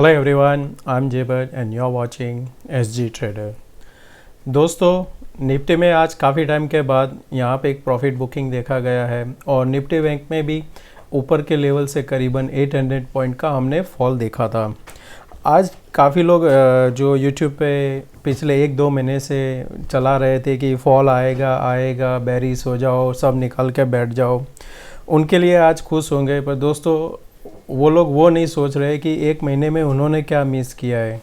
Hello everyone, I am Jaber and you are watching SG trader. दोस्तों, निफ्टी में आज काफ़ी टाइम के बाद यहाँ पे एक प्रॉफिट बुकिंग देखा गया है और निफ्टी बैंक में भी ऊपर के लेवल से करीबन 800 पॉइंट का हमने फॉल देखा था। आज काफ़ी लोग जो यूट्यूब पे पिछले 1-2 महीने से चला रहे थे कि फॉल आएगा आएगा, बेरिश हो जाओ, सब निकल के बैठ जाओ, उनके लिए आज खुश होंगे। पर दोस्तों, वो लोग वो नहीं सोच रहे कि 1 महीने में उन्होंने क्या मिस किया है।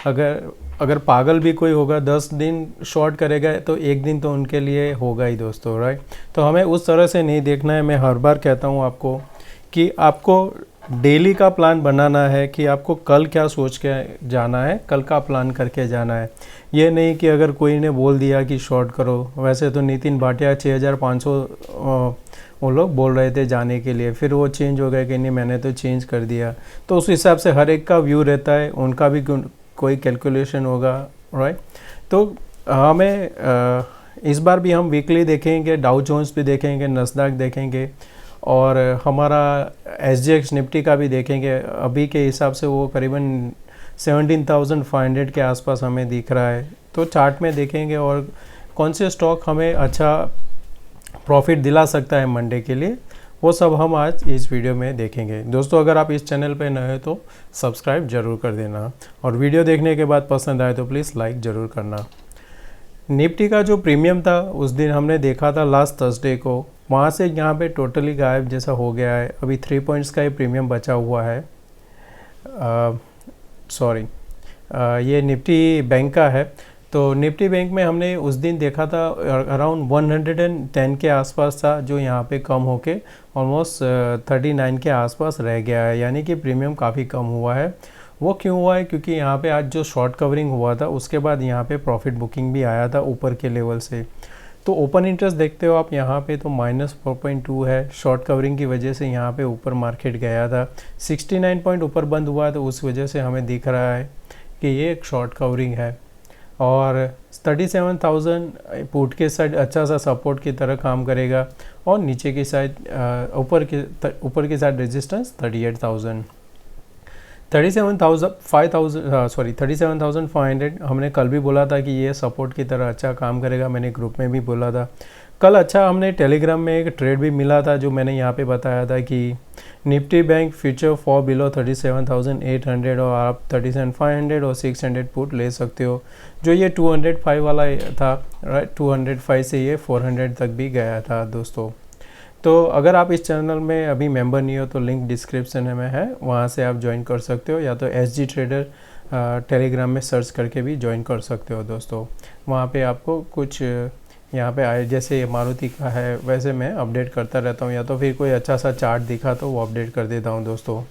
अगर पागल भी कोई होगा 10 दिन शॉर्ट करेगा तो एक दिन तो उनके लिए होगा ही दोस्तों, राइट। तो हमें उस तरह से नहीं देखना है। मैं हर बार कहता हूँ आपको कि आपको डेली का प्लान बनाना है कि आपको कल क्या सोच के जाना है, कल का प्लान करके जाना है। ये नहीं कि अगर कोई ने बोल दिया कि शॉर्ट करो। वैसे तो नितिन भाटिया 6500 वो लोग बोल रहे थे जाने के लिए, फिर वो चेंज हो गया कि नहीं मैंने तो चेंज कर दिया। तो उस हिसाब से हर एक का व्यू रहता है, उनका भी कोई कैलकुलेशन होगा, राइट। तो हमें इस बार भी हम वीकली देखेंगे, डाउ जोन्स भी देखेंगे, नस्डैक देखेंगे और हमारा एसजीएक्स निफ्टी का भी देखेंगे। अभी के हिसाब से वो करीबन 17,500 के आसपास हमें दिख रहा है। तो चार्ट में देखेंगे और कौन से स्टॉक हमें अच्छा प्रॉफिट दिला सकता है मंडे के लिए, वो सब हम आज इस वीडियो में देखेंगे। दोस्तों, अगर आप इस चैनल पे नए हो तो सब्सक्राइब जरूर कर देना और वीडियो देखने के बाद पसंद आए तो प्लीज़ लाइक ज़रूर करना। निफ्टी का जो प्रीमियम था उस दिन हमने देखा था लास्ट थर्सडे को, वहाँ से यहाँ पे टोटली गायब जैसा हो गया है। अभी 3 पॉइंट्स का ही प्रीमियम बचा हुआ है। ये निफ्टी बैंक का है। तो निफ्टी बैंक में हमने उस दिन देखा था अराउंड 110 के आसपास था, जो यहाँ पे कम होके ऑलमोस्ट 39 के आसपास रह गया है, यानी कि प्रीमियम काफ़ी कम हुआ है। वो क्यों हुआ है? क्योंकि यहाँ पे आज जो शॉर्ट कवरिंग हुआ था उसके बाद यहाँ पे प्रॉफिट बुकिंग भी आया था ऊपर के लेवल से। तो ओपन इंटरेस्ट देखते हो आप यहाँ पे तो -4.2 है। शॉर्ट कवरिंग की वजह से यहाँ पे ऊपर मार्केट गया था, 69 पॉइंट ऊपर बंद हुआ, तो उस वजह से हमें दिख रहा है कि ये एक शॉर्ट कवरिंग है। और 37,000 पुट के साइड अच्छा सा सपोर्ट की तरह काम करेगा और नीचे की साइड ऊपर की साइड रेजिस्टेंस 37,500 हमने कल भी बोला था कि ये सपोर्ट की तरह अच्छा काम करेगा। मैंने ग्रुप में भी बोला था कल। अच्छा, हमने टेलीग्राम में एक ट्रेड भी मिला था जो मैंने यहाँ पे बताया था कि Nifty bank future for below 37,800 और आप 37,500 और 600 पुट ले सकते हो, जो ये 205 वाला था, राइट। 205 से ये 400 तक भी गया था दोस्तों। तो अगर आप इस चैनल में अभी मेंबर नहीं हो तो लिंक डिस्क्रिप्शन में है, वहाँ से आप ज्वाइन कर सकते हो, या तो एसजी ट्रेडर टेलीग्राम में सर्च करके भी ज्वाइन कर सकते हो दोस्तों। वहाँ पे आपको कुछ यहाँ पे आए, जैसे मारुति का है वैसे मैं अपडेट करता रहता हूँ, या तो फिर कोई अच्छा सा चार्ट दिखा तो वो अपडेट कर देता हूँ दोस्तों।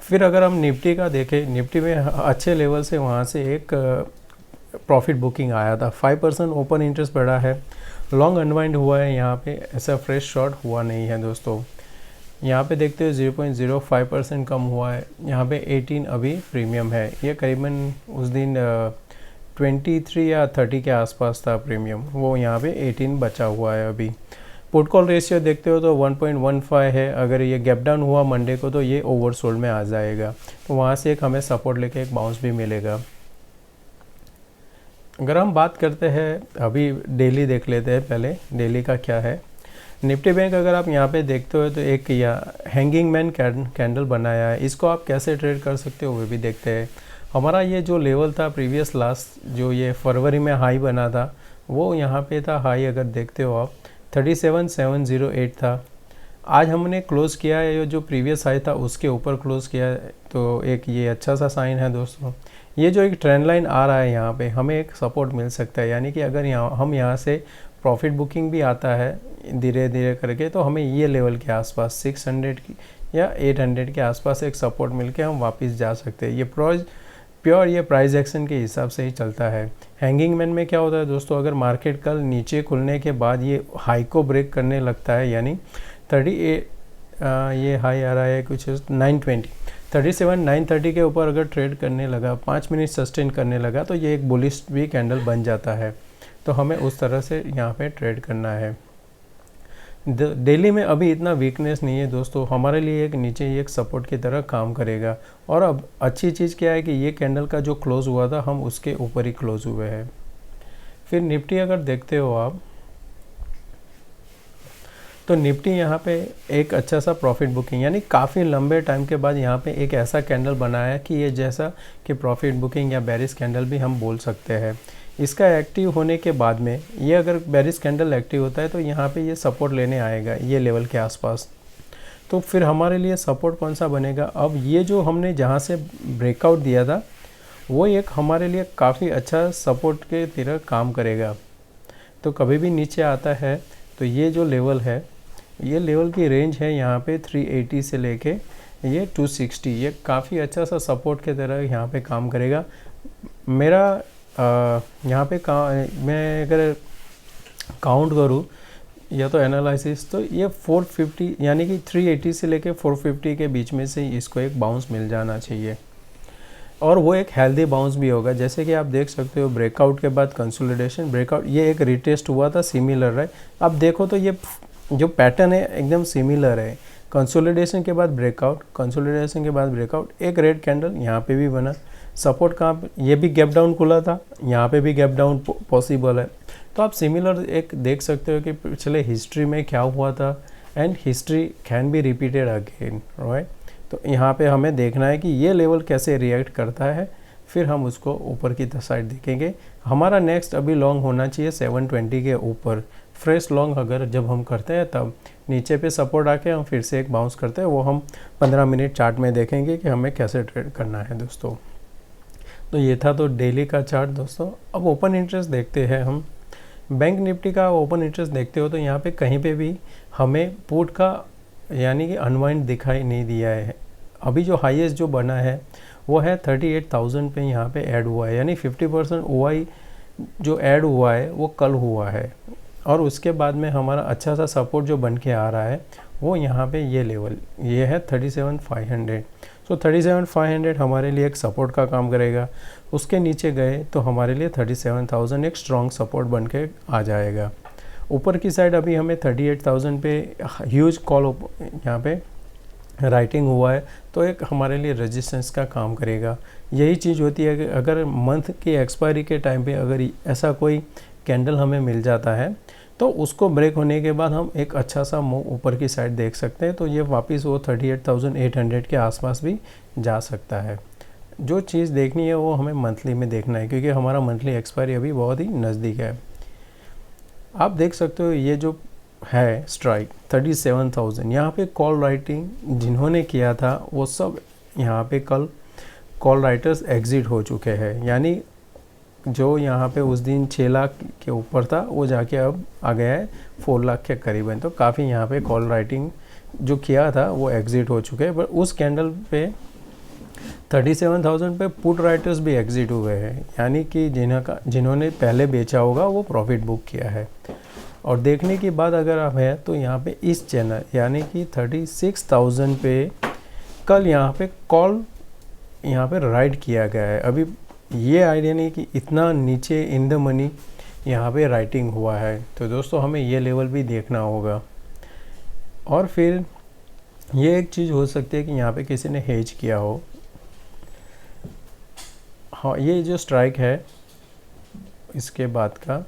फिर अगर हम निफ्टी का देखें, निफ्टी में अच्छे लेवल से वहाँ से एक प्रॉफिट बुकिंग आया था। 5% ओपन इंटरेस्ट बढ़ा है, लॉन्ग अनवाइंड हुआ है, यहाँ पे ऐसा फ्रेश शॉर्ट हुआ नहीं है दोस्तों। यहाँ पे देखते हो 0.05% कम हुआ है। यहाँ पे 18 अभी प्रीमियम है। ये करीबन उस दिन 23 या 30 के आसपास था प्रीमियम, वो यहाँ पे 18 बचा हुआ है अभी। पुट कॉल रेशियो देखते हो तो 1.15 है। अगर ये गैप डाउन हुआ मंडे को तो ये ओवरसोल्ड में आ जाएगा, तो वहाँ से एक हमें सपोर्ट लेके एक बाउंस भी मिलेगा। अगर हम बात करते हैं, अभी डेली देख लेते हैं पहले, डेली का क्या है। निफ्टी बैंक अगर आप यहाँ पे देखते हो तो एक या हैंगिंग मैन कैंडल बनाया है, इसको आप कैसे ट्रेड कर सकते हो वो भी देखते हैं। हमारा ये जो लेवल था प्रीवियस लास्ट, जो ये फरवरी में हाई बना था, वो यहाँ पे था हाई, अगर देखते हो आप 37,708 था। आज हमने क्लोज़ किया है, ये जो प्रीवियस हाई था उसके ऊपर क्लोज़ किया है, तो एक ये अच्छा सा साइन है दोस्तों। ये जो एक ट्रेंड लाइन आ रहा है यहाँ पे, हमें एक सपोर्ट मिल सकता है, यानी कि अगर यहाँ से प्रॉफिट बुकिंग भी आता है धीरे धीरे करके, तो हमें ये लेवल के आसपास 600 की या 800 के आसपास एक सपोर्ट मिल के हम वापस जा सकते हैं। ये प्योर ये प्राइस एक्शन के हिसाब से ही चलता है। हैंगिंग मैन में क्या होता है दोस्तों, अगर मार्केट कल नीचे खुलने के बाद ये हाई को ब्रेक करने लगता है, यानी 38 ये हाई आ रहा है कुछ 920, 37,930 के ऊपर अगर ट्रेड करने लगा, 5 मिनट सस्टेन करने लगा, तो ये एक बुलिश भी कैंडल बन जाता है। तो हमें उस तरह से यहाँ पे ट्रेड करना है। डेली में अभी इतना वीकनेस नहीं है दोस्तों, हमारे लिए एक नीचे ही एक सपोर्ट की तरह काम करेगा। और अब अच्छी चीज़ क्या है कि ये कैंडल का जो क्लोज़ हुआ था हम उसके ऊपर ही क्लोज़ हुए हैं। फिर निफ्टी अगर देखते हो आप, तो निफ्टी यहाँ पे एक अच्छा सा प्रॉफिट बुकिंग, यानी काफ़ी लंबे टाइम के बाद यहाँ पे एक ऐसा कैंडल बनाया कि ये जैसा कि प्रॉफिट बुकिंग या बेरिश कैंडल भी हम बोल सकते हैं। इसका एक्टिव होने के बाद में ये अगर बेरिश कैंडल एक्टिव होता है तो यहाँ पे ये सपोर्ट लेने आएगा ये लेवल के आसपास। तो फिर हमारे लिए सपोर्ट कौन सा बनेगा, अब ये जो हमने जहाँ से ब्रेकआउट दिया था वो एक हमारे लिए काफ़ी अच्छा सपोर्ट के तरह काम करेगा। तो कभी भी नीचे आता है तो ये जो लेवल है, ये लेवल की रेंज है यहाँ पे 380 से लेके ये 260, ये काफ़ी अच्छा सा सपोर्ट के तरह यहाँ पे काम करेगा। मेरा यहाँ पे मैं अगर काउंट करूँ या तो एनालिसिस, तो ये 450 यानी कि 380 से लेके 450 के बीच में से इसको एक बाउंस मिल जाना चाहिए, और वो एक हेल्दी बाउंस भी होगा। जैसे कि आप देख सकते हो ब्रेकआउट के बाद कंसोलिडेशन, ब्रेकआउट, ये एक रिटेस्ट हुआ था सिमिलर है। अब देखो तो ये जो पैटर्न है एकदम सिमिलर है, कंसोलिडेशन के बाद ब्रेकआउट, कंसोलिडेशन के बाद ब्रेकआउट, एक रेड कैंडल यहाँ पे भी बना, सपोर्ट कहाँ पे, ये भी गैप डाउन खुला था, यहाँ पे भी गैप डाउन पॉसिबल है। तो आप सिमिलर एक देख सकते हो कि पिछले हिस्ट्री में क्या हुआ था, and history can be repeated again, right. तो यहाँ पे हमें देखना है कि ये लेवल कैसे रिएक्ट करता है, फिर हम उसको ऊपर की साइड देखेंगे। हमारा नेक्स्ट अभी लॉन्ग होना चाहिए 720 के ऊपर, फ्रेश लॉन्ग अगर जब हम करते हैं तब नीचे पे सपोर्ट आके हम फिर से एक बाउंस करते हैं, वो हम 15 मिनट चार्ट में देखेंगे कि हमें कैसे ट्रेड करना है दोस्तों। तो ये था तो डेली का चार्ट दोस्तों। अब ओपन इंटरेस्ट देखते हैं हम। बैंक निफ्टी का ओपन इंटरेस्ट देखते हो तो यहाँ पे कहीं पे भी हमें पुट का यानी कि अनवाइंड दिखाई नहीं दिया है। अभी जो हाईएस्ट जो बना है वो है 38,000 पे यहाँ पे ऐड हुआ है, यानी 50% OI जो ऐड हुआ है वो कल हुआ है। और उसके बाद में हमारा अच्छा सा सपोर्ट जो बन के आ रहा है वो यहाँ पे ये लेवल ये है 37,500। सो 37,500 हमारे लिए एक सपोर्ट का काम करेगा। उसके नीचे गए तो हमारे लिए 37,000 एक स्ट्रॉन्ग सपोर्ट बन के आ जाएगा। ऊपर की साइड अभी हमें 38,000 पे ह्यूज कॉल यहाँ पे राइटिंग हुआ है, तो एक हमारे लिए रेजिस्टेंस का काम करेगा। यही चीज़ होती है कि अगर मंथ की एक्सपायरी के टाइम पे अगर ऐसा कोई कैंडल हमें मिल जाता है तो उसको ब्रेक होने के बाद हम एक अच्छा सा मूव ऊपर की साइड देख सकते हैं। तो ये वापस वो 38,800 के आसपास भी जा सकता है। जो चीज़ देखनी है वो हमें मंथली में देखना है, क्योंकि हमारा मंथली एक्सपायरी अभी बहुत ही नज़दीक है। आप देख सकते हो ये जो है स्ट्राइक 37,000, यहाँ पे कॉल राइटिंग जिन्होंने किया था वो सब यहाँ पे कल कॉल राइटर्स एग्ज़िट हो चुके हैं, यानी जो यहाँ पे उस दिन 6 लाख के ऊपर था वो जाके अब आ गया है 4 लाख के करीबन। तो काफ़ी यहाँ पे कॉल राइटिंग जो किया था वो एग्ज़िट हो चुके हैं। पर उस कैंडल पे 37,000 पे पुट राइटर्स भी एग्ज़िट हुए हैं, यानी कि जिन्होंने पहले बेचा होगा वो प्रॉफिट बुक किया है। और देखने की बात अगर आप है तो यहाँ पे इस चैनल यानी कि 36,000 पे कल यहाँ पे कॉल यहाँ पे राइट किया गया है। अभी ये आइडिया नहीं कि इतना नीचे इन द मनी यहाँ पे राइटिंग हुआ है। तो दोस्तों हमें ये लेवल भी देखना होगा। और फिर ये एक चीज़ हो सकती है कि यहाँ पे किसी ने हेज किया हो। हाँ, ये जो स्ट्राइक है इसके बाद का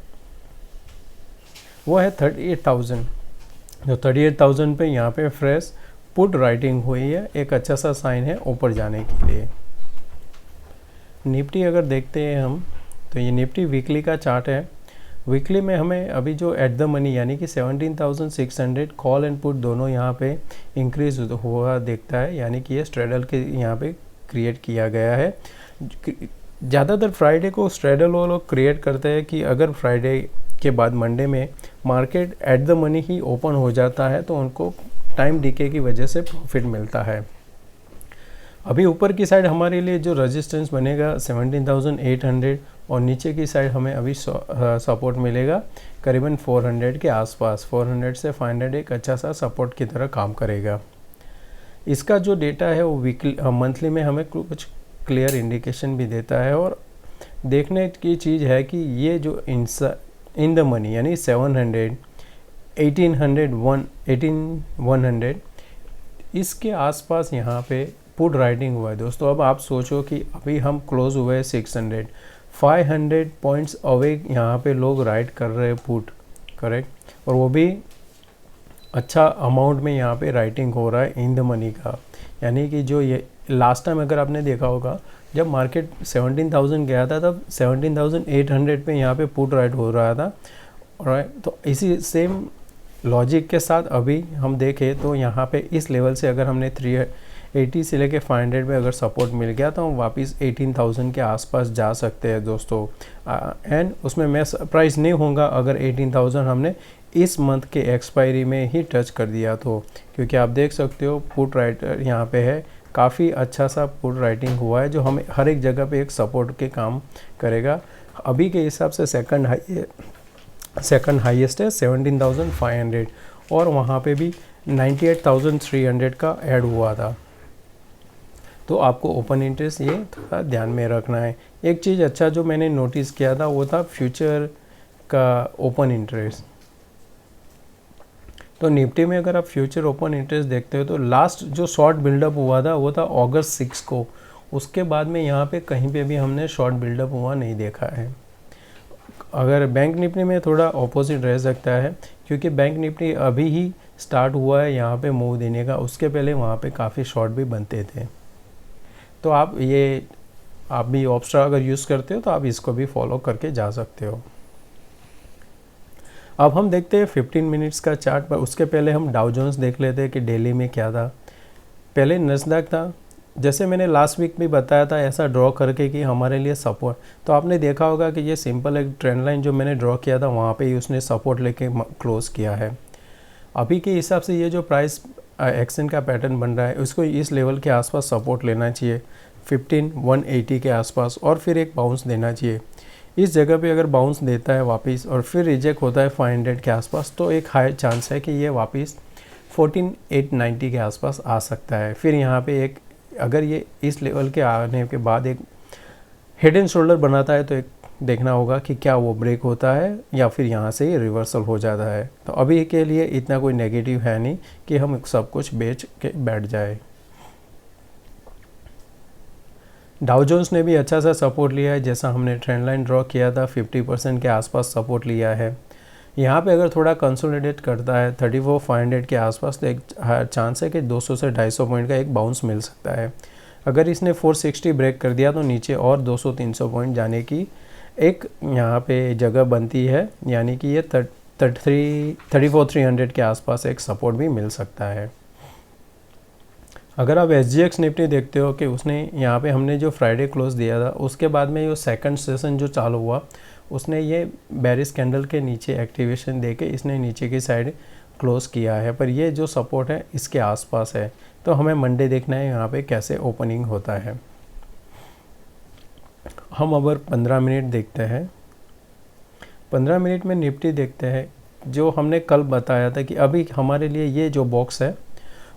वो है 38,000। जो 38,000 पे यहाँ पे फ्रेश पुट राइटिंग हुई है, एक अच्छा सा साइन है ऊपर जाने के लिए। निफ्टी अगर देखते हैं हम तो ये निफ्टी वीकली का चार्ट है। वीकली में हमें अभी जो एट द मनी यानी कि 17,600 कॉल एंड पुट दोनों यहाँ पे इंक्रीज हुआ दिखता है, यानी कि ये स्ट्रेडल के यहाँ पे क्रिएट किया गया है। ज़्यादातर फ्राइडे को स्ट्रेडल वो लोग क्रिएट करते हैं कि अगर फ्राइडे के बाद मंडे में market at the money he open हो जाता है तो उनको टाइम डीके की वजह से प्रॉफिट मिलता है। अभी ऊपर की साइड हमारे लिए जो रेजिस्टेंस बनेगा 17,800 और नीचे की साइड हमें अभी सपोर्ट मिलेगा करीबन 400 के आसपास। 400 से 500 एक अच्छा सा सपोर्ट की तरह काम करेगा। इसका जो डेटा है वो वीकली मंथली में हमें कुछ क्लियर इंडिकेशन भी देता है। और देखने की चीज़ है कि ये जो इन द मनी यानी 700 1800 इसके आसपास यहाँ पे पुट राइटिंग हुआ है दोस्तों। अब आप सोचो कि अभी हम क्लोज हुए 600, 500 पॉइंट्स अवे यहाँ पे लोग राइट कर रहे हैं पुट, करेक्ट, और वो भी अच्छा अमाउंट में यहाँ पे राइटिंग हो रहा है इन द मनी का। यानी कि जो ये लास्ट टाइम अगर आपने देखा होगा जब मार्केट 17,000 गया था तब 17,800 पे यहाँ पे पुट राइट हो रहा था, राइट। तो इसी सेम लॉजिक के साथ अभी हम देखें तो यहाँ पे इस लेवल से अगर हमने 380 से लेके 500 पे अगर सपोर्ट मिल गया तो हम वापस 18,000 के आसपास जा सकते हैं दोस्तों। एंड उसमें मैं सरप्राइज नहीं होऊंगा अगर 18,000 हमने इस मंथ के एक्सपायरी में ही टच कर दिया तो, क्योंकि आप देख सकते हो पुट राइटर यहाँ पे है, काफ़ी अच्छा सा पुट राइटिंग हुआ है जो हमें हर एक जगह पे एक सपोर्ट के काम करेगा। अभी के हिसाब से सेकंड हाईएस्ट है 17,500 और वहाँ पे भी 98,300 का ऐड हुआ था। तो आपको ओपन इंटरेस्ट ये थोड़ा ध्यान में रखना है। एक चीज़ अच्छा जो मैंने नोटिस किया था वो था फ्यूचर का ओपन इंटरेस्ट। तो निफ्टी में अगर आप फ्यूचर ओपन इंटरेस्ट देखते हो तो लास्ट जो शॉर्ट बिल्डअप हुआ था वो था अगस्त 6 को, उसके बाद में यहाँ पे कहीं पे भी हमने शॉर्ट बिल्डअप हुआ नहीं देखा है। अगर बैंक निफ्टी में थोड़ा ऑपोजिट रह सकता है क्योंकि बैंक निफ्टी अभी ही स्टार्ट हुआ है यहाँ पे मूव देने का, उसके पहले वहाँ पे काफ़ी शॉर्ट भी बनते थे। तो आप भी ऑप्स्ट्रा अगर यूज़ करते हो तो आप इसको भी फॉलो करके जा सकते हो। अब हम देखते हैं 15 मिनट्स का चार्ट, पर उसके पहले हम डाउ जोन्स देख लेते हैं कि डेली में क्या था। पहले नस्डैक था, जैसे मैंने लास्ट वीक भी बताया था ऐसा ड्रॉ करके कि हमारे लिए सपोर्ट, तो आपने देखा होगा कि ये सिंपल एक ट्रेंड लाइन जो मैंने ड्रॉ किया था वहाँ पे ही उसने सपोर्ट लेके क्लोज़ किया है। अभी के हिसाब से ये जो प्राइस एक्शन का पैटर्न बन रहा है उसको इस लेवल के आसपास सपोर्ट लेना चाहिए 15,180 के आसपास, और फिर एक बाउंस देना चाहिए। इस जगह पे अगर बाउंस देता है वापस और फिर रिजेक्ट होता है 500 के आसपास तो एक हाई चांस है कि ये वापस 14,890 के आसपास आ सकता है। फिर यहाँ पे एक अगर ये इस लेवल के आने के बाद एक हेड एंड शोल्डर बनाता है तो एक देखना होगा कि क्या वो ब्रेक होता है या फिर यहाँ से ही रिवर्सल हो जाता है। तो अभी के लिए इतना कोई नेगेटिव है नहीं कि हम सब कुछ बेच के बैठ जाए। डाउ जोन्स ने भी अच्छा सा सपोर्ट लिया है, जैसा हमने ट्रेंड लाइन ड्रॉ किया था 50% के आसपास सपोर्ट लिया है। यहाँ पे अगर थोड़ा कंसोलिडेट करता है 34,500 के आसपास तो एक चांस है कि 200 से 250 पॉइंट का एक बाउंस मिल सकता है। अगर इसने 460 ब्रेक कर दिया तो नीचे और 200-300 पॉइंट जाने की एक यहाँ पे जगह बनती है, यानी कि ये 34,300 के आसपास एक सपोर्ट भी मिल सकता है। अगर आप SGX निफ्टी देखते हो कि उसने यहाँ पे हमने जो फ्राइडे क्लोज दिया था उसके बाद में ये सेकंड सेशन जो चालू हुआ उसने ये बेरिश कैंडल के नीचे एक्टिवेशन देके इसने नीचे की साइड क्लोज किया है, पर ये जो सपोर्ट है इसके आसपास है। तो हमें मंडे देखना है यहाँ पे कैसे ओपनिंग होता है। हम अगर 15 मिनट देखते हैं, 15 मिनट में निफ्टी देखते हैं, जो हमने कल बताया था कि अभी हमारे लिए ये जो बॉक्स है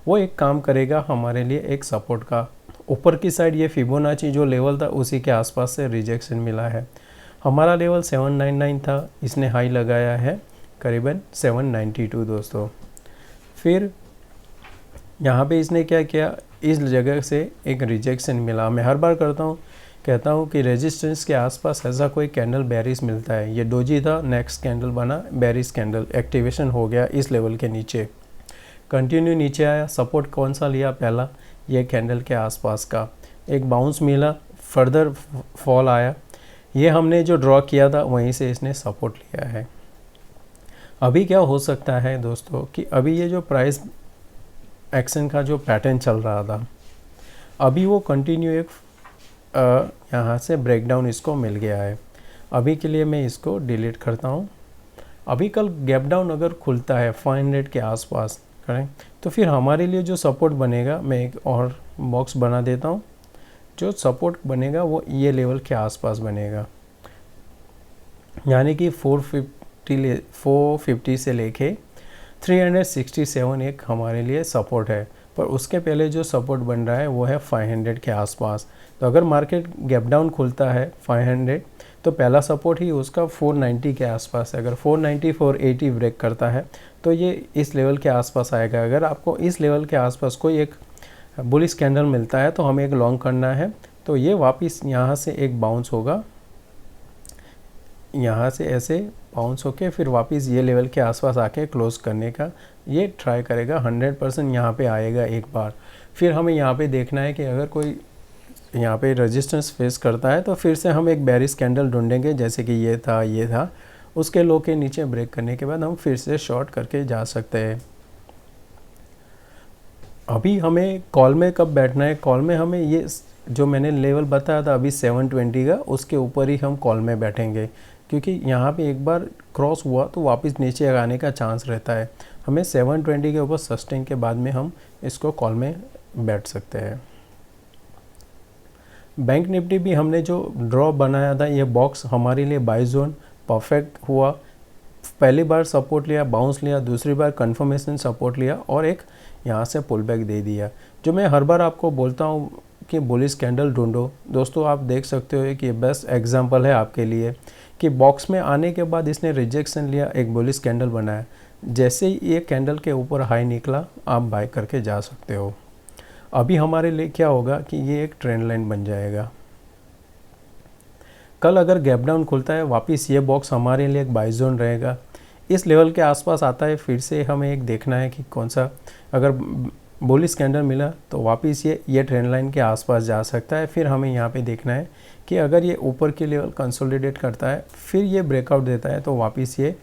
वो एक काम करेगा हमारे लिए एक सपोर्ट का। ऊपर की साइड ये फिबोनाची जो लेवल था उसी के आसपास से रिजेक्शन मिला है। हमारा लेवल 799 था, इसने हाई लगाया है करीबन 792 दोस्तों। फिर यहाँ पे इसने क्या किया, इस जगह से एक रिजेक्शन मिला। मैं हर बार कहता हूँ कि रेजिस्टेंस के आसपास ऐसा कोई कैंडल बेरिश मिलता है। ये डोजी था, नेक्स्ट कैंडल बना बेरिश कैंडल, एक्टिवेशन हो गया इस लेवल के नीचे, कंटिन्यू नीचे आया। सपोर्ट कौन सा लिया पहला, ये कैंडल के आसपास का एक बाउंस मिला, फर्दर फॉल आया। ये हमने जो ड्रॉ किया था वहीं से इसने सपोर्ट लिया है। अभी क्या हो सकता है दोस्तों कि अभी ये जो प्राइस एक्शन का जो पैटर्न चल रहा था अभी वो कंटिन्यू एक यहाँ से ब्रेकडाउन इसको मिल गया है। अभी के लिए मैं इसको डिलीट करता हूँ। अभी कल गैप डाउन अगर खुलता है 500 के आसपास करें तो फिर हमारे लिए जो सपोर्ट बनेगा, मैं एक और बॉक्स बना देता हूँ। जो सपोर्ट बनेगा वो ये लेवल के आसपास बनेगा, यानी कि 450 से लेके 367 एक हमारे लिए सपोर्ट है। पर उसके पहले जो सपोर्ट बन रहा है वो है 500 के आसपास। तो अगर मार्केट गैप डाउन खुलता है 500 तो पहला सपोर्ट ही उसका 490 के आसपास है। अगर 490 480 ब्रेक करता है तो ये इस लेवल के आसपास आएगा। अगर आपको इस लेवल के आसपास कोई एक बुलिश कैंडल मिलता है तो हमें एक लॉन्ग करना है। तो ये वापस यहाँ से एक बाउंस होगा, यहाँ से ऐसे बाउंस होके फिर वापस ये लेवल के आसपास आके क्लोज करने का ये ट्राई करेगा। 100% यहाँ पे आएगा एक बार। फिर हमें यहाँ पे देखना है कि अगर कोई यहाँ पे रेजिस्टेंस फेस करता है तो फिर से हम एक बेरिश कैंडल ढूंढेंगे, जैसे कि ये था, उसके लो के नीचे ब्रेक करने के बाद हम फिर से शॉर्ट करके जा सकते हैं। अभी हमें कॉल में कब बैठना है, कॉल में हमें ये जो मैंने लेवल बताया था अभी 720 का, उसके ऊपर ही हम कॉल में बैठेंगे, क्योंकि यहाँ पे एक बार क्रॉस हुआ तो वापस नीचे आने का चांस रहता है। हमें 720 के ऊपर सस्टेन के बाद में हम इसको कॉल में बैठ सकते हैं। बैंक निफ्टी भी हमने जो ड्रॉ बनाया था, ये बॉक्स हमारे लिए बाय जोन परफेक्ट हुआ। पहली बार सपोर्ट लिया, बाउंस लिया, दूसरी बार कंफर्मेशन सपोर्ट लिया और एक यहाँ से पुल बैक दे दिया। जो मैं हर बार आपको बोलता हूँ कि बुलिश कैंडल ढूंढो, दोस्तों आप देख सकते हो कि बेस्ट एग्जांपल है आपके लिए कि बॉक्स में आने के बाद इसने रिजेक्शन लिया, एक बुलिश कैंडल बनाया। जैसे ही ये कैंडल के ऊपर हाई निकला, आप बाय करके जा सकते हो। अभी हमारे लिए क्या होगा कि ये एक ट्रेंड लाइन बन जाएगा। कल अगर गैप डाउन खुलता है, वापस ये बॉक्स हमारे लिए एक बाय जोन रहेगा। इस लेवल के आसपास आता है, फिर से हमें एक देखना है कि कौन सा, अगर बुलिश कैंडल मिला तो वापस ये ट्रेंड लाइन के आसपास जा सकता है। फिर हमें यहाँ पे देखना है कि अगर ये ऊपर के लेवल कंसोलिडेट करता है, फिर ये ब्रेकआउट देता है, तो वापस ये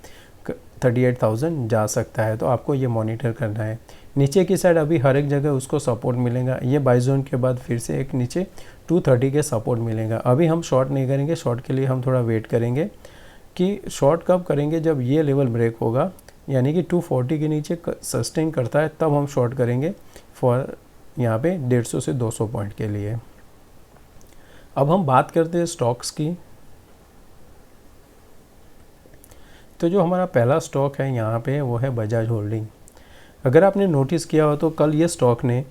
38,000 जा सकता है। तो आपको ये मॉनिटर करना है। नीचे की साइड अभी हर एक जगह उसको सपोर्ट मिलेगा। ये बाय जोन के बाद फिर से एक नीचे 230 के सपोर्ट मिलेगा। अभी हम शॉर्ट नहीं करेंगे, शॉर्ट के लिए हम थोड़ा वेट करेंगे कि शॉर्ट कब करेंगे, जब ये लेवल ब्रेक होगा, यानी कि 240 के नीचे सस्टेन करता है, तब हम शॉर्ट करेंगे फॉर यहाँ पे 150 से 200 पॉइंट के लिए। अब हम बात करते हैं स्टॉक्स की। तो जो हमारा पहला स्टॉक है यहाँ पे वो है बजाज होल्डिंग। अगर आपने नोटिस किया हो तो कल ये स्टॉक ने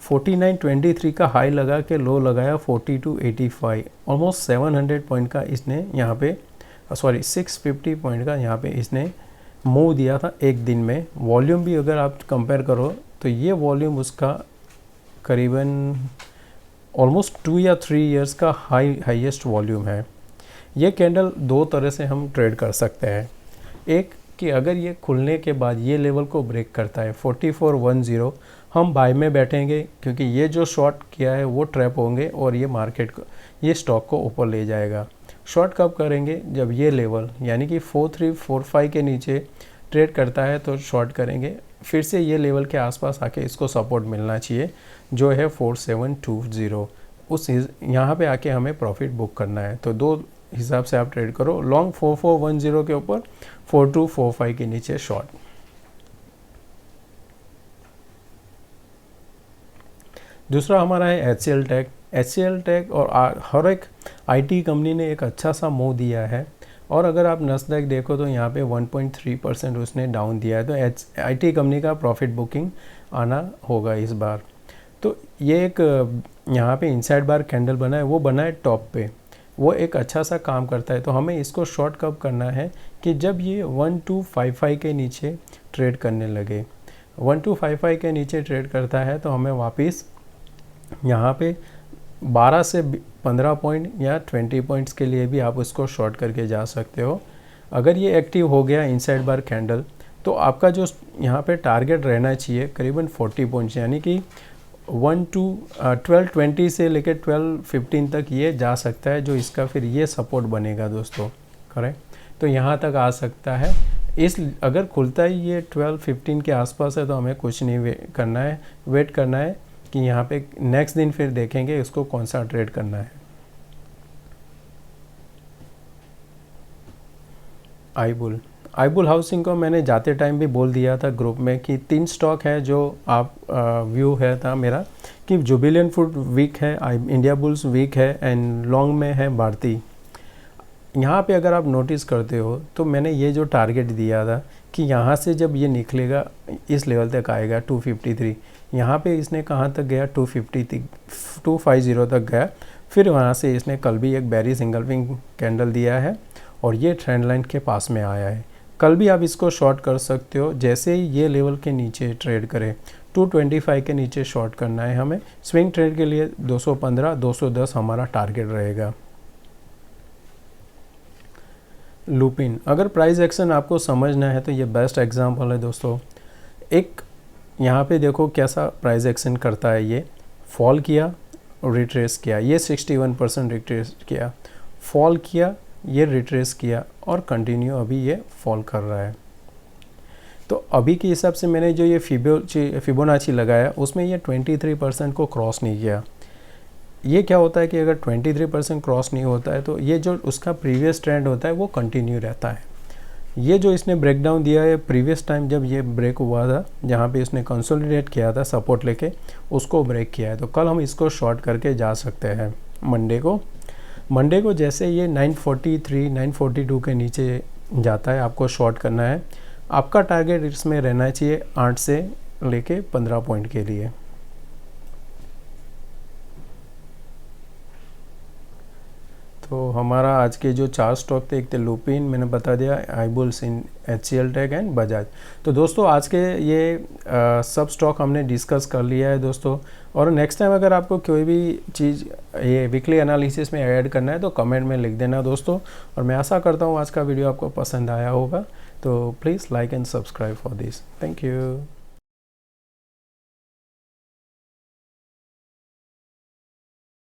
49.23 का हाई लगा के लो लगाया 42.85, ऑलमोस्ट 700 पॉइंट का इसने यहाँ पे 650 पॉइंट का यहाँ पे इसने मूव दिया था एक दिन में। वॉल्यूम भी अगर आप कंपेयर करो तो ये वॉल्यूम उसका करीबन ऑलमोस्ट 2 या 3 इयर्स का हाईएस्ट वॉल्यूम है। ये कैंडल दो तरह से हम ट्रेड कर सकते हैं। एक कि अगर ये खुलने के बाद ये लेवल को ब्रेक करता है 4410, हम बाय में बैठेंगे, क्योंकि ये जो शॉर्ट किया है वो ट्रैप होंगे और ये मार्केट को, ये स्टॉक को ऊपर ले जाएगा। शॉर्ट कब करेंगे, जब ये लेवल यानी कि 4345 के नीचे ट्रेड करता है तो शॉर्ट करेंगे। फिर से ये लेवल के आसपास आके इसको सपोर्ट मिलना चाहिए जो है 4720, उस यहाँ पे आके हमें प्रॉफिट बुक करना है। तो दो हिसाब से आप ट्रेड करो। लॉन्ग 4410 के ऊपर, 4245 के नीचे शॉर्ट। दूसरा हमारा है HCL टेक और हर एक IT कंपनी ने एक अच्छा सा मूव दिया है। और अगर आप नस्डैक देखो तो यहाँ पे 1.3% उसने डाउन दिया है। तो IT कंपनी का प्रॉफिट बुकिंग आना होगा इस बार। तो ये एक यहाँ पे इनसाइड बार कैंडल बना है, वो बना है टॉप पे, वो एक अच्छा सा काम करता है। तो हमें इसको शॉर्ट कब करना है कि जब ये 1255 के नीचे ट्रेड करने लगे। 1255 के नीचे ट्रेड करता है तो हमें वापस यहाँ पे 12 से 15 पॉइंट या 20 पॉइंट्स के लिए भी आप उसको शॉर्ट करके जा सकते हो। अगर ये एक्टिव हो गया इनसाइड बार कैंडल, तो आपका जो यहाँ पे टारगेट रहना चाहिए करीबन 40 पॉइंट्स, यानी कि 1220 से लेकर 1215 तक ये जा सकता है, जो इसका फिर ये सपोर्ट बनेगा दोस्तों, करेक्ट। तो यहाँ तक आ सकता है। अगर खुलता ही ये 1215 के आसपास है तो हमें कुछ नहीं करना है, वेट करना है कि यहाँ पे नेक्स्ट दिन फिर देखेंगे इसको कौन सा ट्रेड करना है। आईबुल हाउसिंग को मैंने जाते टाइम भी बोल दिया था ग्रुप में कि 3 स्टॉक है जो आप व्यू है था मेरा कि जुबिलेंट फूड वीक है, इंडिया बुल्स वीक है एंड लॉन्ग में है भारती। यहाँ पे अगर आप नोटिस करते हो तो मैंने ये जो टारगेट दिया था कि यहाँ से जब ये निकलेगा इस लेवल तक आएगा 253, यहाँ पे इसने कहाँ तक गया 250 तक गया। फिर वहाँ से इसने कल भी एक बेरी सिंगल विंग कैंडल दिया है और ये ट्रेंड लाइन के पास में आया है। कल भी आप इसको शॉर्ट कर सकते हो। जैसे ही ये लेवल के नीचे ट्रेड करें, 225 के नीचे शॉर्ट करना है हमें। स्विंग ट्रेड के लिए 215 210 हमारा टारगेट रहेगा। लुपिन, अगर प्राइस एक्शन आपको समझना है तो ये बेस्ट एग्जांपल है दोस्तों। एक यहाँ पे देखो कैसा प्राइस एक्शन करता है, ये फॉल किया, रिट्रेस किया, ये 61% रिट्रेस किया, फॉल किया, ये रिट्रेस किया और कंटिन्यू अभी ये फॉल कर रहा है। तो अभी के हिसाब से मैंने जो ये फिबोनाची लगाया उसमें ये 23% को क्रॉस नहीं किया। ये क्या होता है कि अगर 23% क्रॉस नहीं होता है तो ये जो उसका प्रीवियस ट्रेंड होता है वो कंटिन्यू रहता है। ये जो इसने ब्रेक डाउन दिया है प्रीवियस टाइम जब ये ब्रेक हुआ था, जहाँ पे इसने कंसोलिडेट किया था सपोर्ट लेके, उसको ब्रेक किया है। तो कल हम इसको शॉर्ट करके जा सकते हैं। मंडे को जैसे ये 943 942 के नीचे जाता है, आपको शॉर्ट करना है। आपका टारगेट इसमें रहना चाहिए 8 से लेके 15 पॉइंट के लिए। तो हमारा आज के जो 4 स्टॉक थे, एक थे लुपिन, मैंने बता दिया, आईबुल्स, इन HCL टेक एंड बजाज। तो दोस्तों आज के ये सब स्टॉक हमने डिस्कस कर लिया है दोस्तों। और नेक्स्ट टाइम अगर आपको कोई भी चीज़ ये वीकली एनालिसिस में ऐड करना है तो कमेंट में लिख देना दोस्तों। और मैं आशा करता हूँ आज का वीडियो आपको पसंद आया होगा। तो please like and subscribe for this. Thank you.